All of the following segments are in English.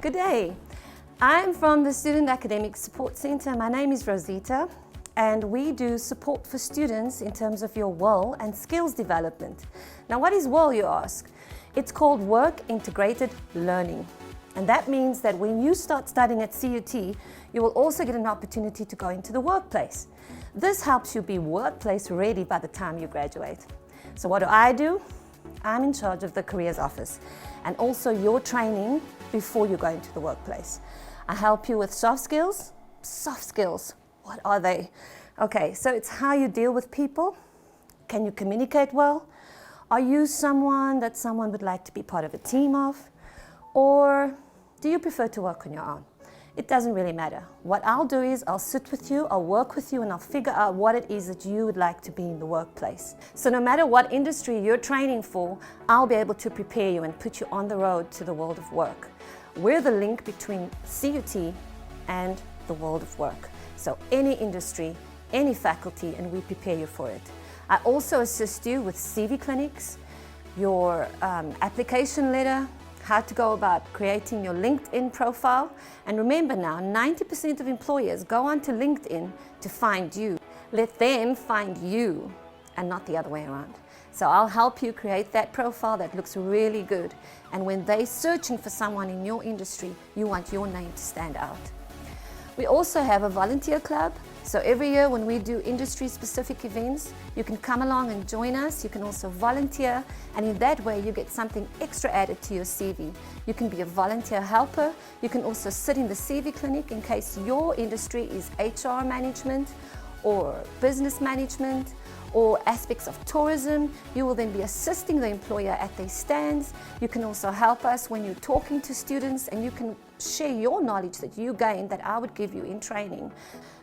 Good day. I'm from the Student Academic Support Center. My name is Rosita, and we do support for students in terms of your WIL and skills development. Now, what is WIL, you ask? It's called Work Integrated Learning. And that means that when you start studying at CUT, you will also get an opportunity to go into the workplace. This helps you be workplace ready by the time you graduate. So what do? I'm in charge of the careers office and also your training before you go into the workplace. I help you with soft skills. Soft skills, what are they? Okay, so it's how you deal with people. Can you communicate well? Are you someone that someone would like to be part of a team of? Or do you prefer to work on your own? It doesn't really matter. What I'll do is I'll sit with you, I'll work with you, and I'll figure out what it is that you would like to be in the workplace. So no matter what industry you're training for, I'll be able to prepare you and put you on the road to the world of work. We're the link between CUT and the world of work. So any industry, any faculty, and we prepare you for it. I also assist you with CV clinics, your application letter, how to go about creating your LinkedIn profile. And remember now, 90% of employers go onto LinkedIn to find you. Let them find you and not the other way around. So I'll help you create that profile that looks really good. And when they're searching for someone in your industry, you want your name to stand out. We also have a volunteer club. So every year when we do industry-specific events, you can come along and join us. You can also volunteer, and in that way you get something extra added to your CV. You can be a volunteer helper. You can also sit in the CV clinic in case your industry is HR management or business management or aspects of tourism. You will then be assisting the employer at their stands. You can also help us when you're talking to students, and you can share your knowledge that you gained that I would give you in training.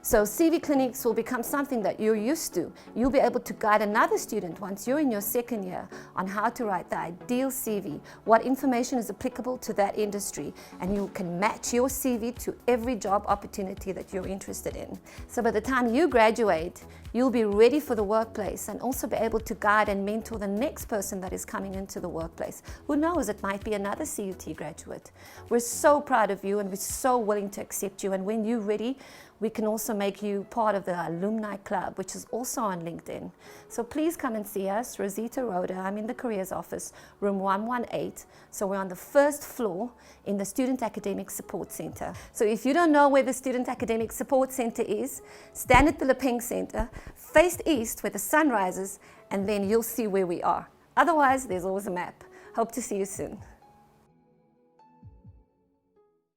So CV clinics will become something that you're used to. You'll be able to guide another student once you're in your second year on how to write the ideal CV, what information is applicable to that industry, and you can match your CV to every job opportunity that you're interested in. So by the time you graduate, you'll be ready for the workplace and also be able to guide and mentor the next person that is coming into the workplace. Who knows, it might be another CUT graduate. We're so proud of you and we're so willing to accept you, and when you're ready, we can also make you part of the alumni club, which is also on LinkedIn. So please come and see us, Rosita Rhoda. I'm in the careers office, room 118. So we're on the first floor in the Student Academic Support Center. So if you don't know where the Student Academic Support Center is, stand at the Lepeng Center, face east where the sun rises, and then you'll see where we are. Otherwise, there's always a map. Hope to see you soon.